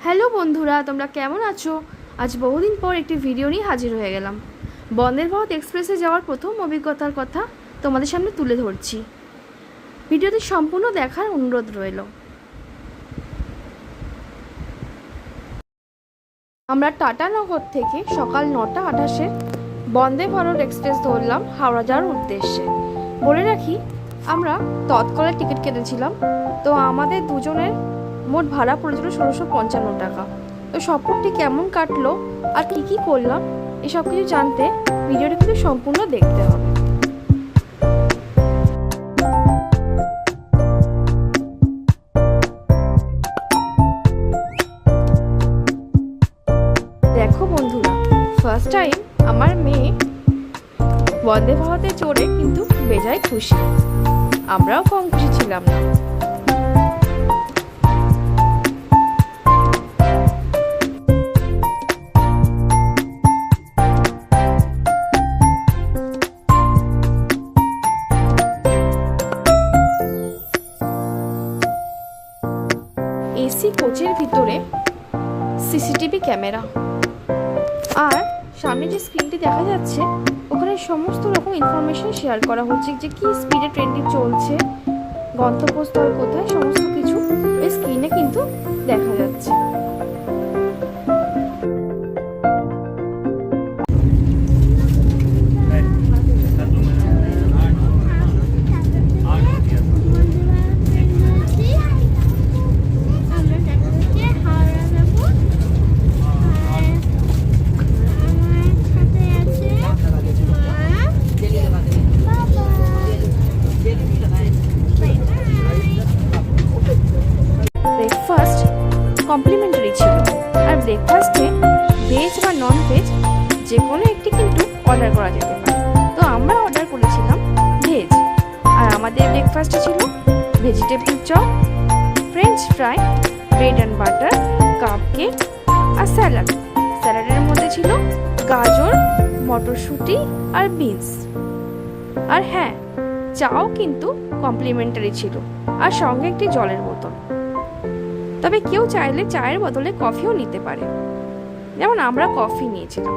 Hello বন্ধুরা, তোমরা কেমন আছো? আজ বহুদিন পর একটি ভিডিও নিয়ে হাজির হয়ে গেলাম। বন্দে ভারত এক্সপ্রেসে যাওয়ার প্রথম অভিজ্ঞতার কথা তোমাদের সামনে তুলে ধরছি। ভিডিওটি সম্পূর্ণ দেখার অনুরোধ রইল। আমরা টাটানগর থেকে সকাল 9:28 বন্দে ভারত এক্সপ্রেস ধরলাম হাওড়া যাওয়ার উদ্দেশ্যে। বলে রাখি, আমরা তৎকালে টিকিট কেটেছিলাম, তো আমাদের দুজনের মোট ভাড়া পড়েছিল 1655 টাকা। তো সফরটি কেমন কাটলো আর কি কি করলাম এসব কিছু জানতে ভিডিওটি কিন্তু সম্পূর্ণ দেখতে হবে। দেখো বন্ধুরা, ফার্স্ট টাইম আমার মেয়ে বন্দে ভারতে চড়ে কিন্তু বেজায় খুশি। আমরাও কম খুশি ছিলাম না। এসি কোচের ভিতরে সিসিটিভি ক্যামেরা, আর সামনে যে স্ক্রিনটি দেখা যাচ্ছে ওখানে সমস্ত রকম ইনফরমেশন শেয়ার করা হচ্ছে, যে কি স্পিডে ট্রেনটি চলছে, গন্তব্যস্থল কোথায়, সমস্ত কিছু এই স্ক্রিনে কিন্তু দেখা যাচ্ছে। ব্রেকফাস্ট কমপ্লিমেন্টারি ছিল, আর ব্রেকফাস্টে ভেজ বা নন ভেজ যে কোনো একটি কিন্তু অর্ডার করা যেতে পারে। তো আমরা অর্ডার করেছিলাম ভেজ, আর আমাদের ব্রেকফাস্টে ছিল vegetable chop, French fry, bread and butter, cup cake আর স্যালাড। স্যালাডের মধ্যে ছিল গাজর, মটরশুঁটি আর বিনস। আর হ্যাঁ, চাও কিন্তু কমপ্লিমেন্টারি ছিল, আর সঙ্গে একটি জলের বোতল। তবে কেউ চাইলে চায়ের বদলে কফিও নিতে পারে, যেমন আমরা কফি নিয়েছিলাম।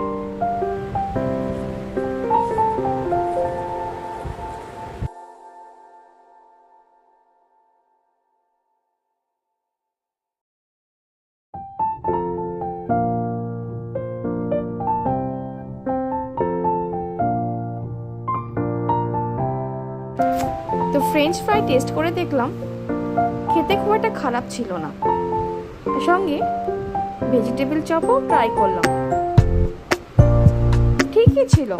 তো ফ্রেঞ্চ ফ্রাই টেস্ট করে দেখলাম, খেতে খুব একটা খারাপ ছিল না। সঙ্গে ভেজিটেবল চপও ট্রাই করলাম, ঠিকই ছিল।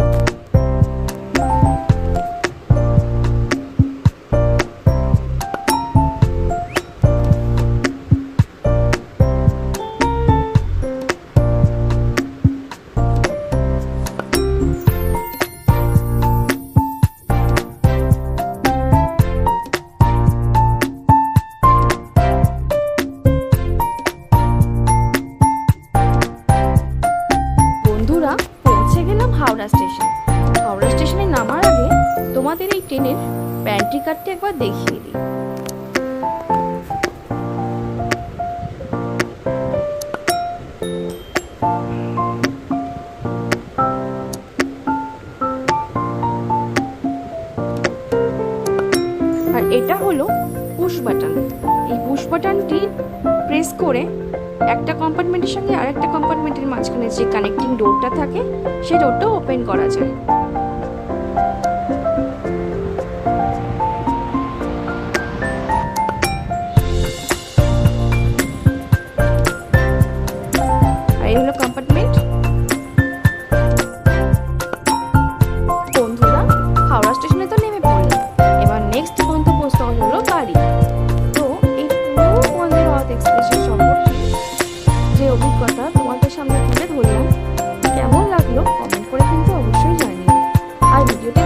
পৌঁছে গেলাম হাওড়া স্টেশন। হাওড়া স্টেশনে নামার আগে তোমাদের এই ট্রেনের প্যান্ট্রি কার্ডটি একবার দেখিয়ে দিই। আর এটা হলো পুশ বাটন। এই পুশ বাটনটি প্রেস করে একটা কম্পার্টমেন্টের সঙ্গে আরেকটা কম্পার্টমেন্টের মাঝখানে যে কানেক্টিং ডোরটা থাকে সেই ডোরটাও ওপেন করা যায়। আর এই হলো কম্পার্টমেন্ট। বন্ধুরা, হাওড়া স্টেশনে তো নেমে পড়লাম, এবার নেক্সট গন্তব্যস্থল হলো গাড়ি। তো এই পুরো বন্দে ভারত এক্সপ্রেসের সফরটি যে অভিজ্ঞতা তোমাদের সামনে তুলে ধরলাম, কেমন লাগলো কমেন্ট করে কিন্তু অবশ্যই জানিও। আর ভিডিওটি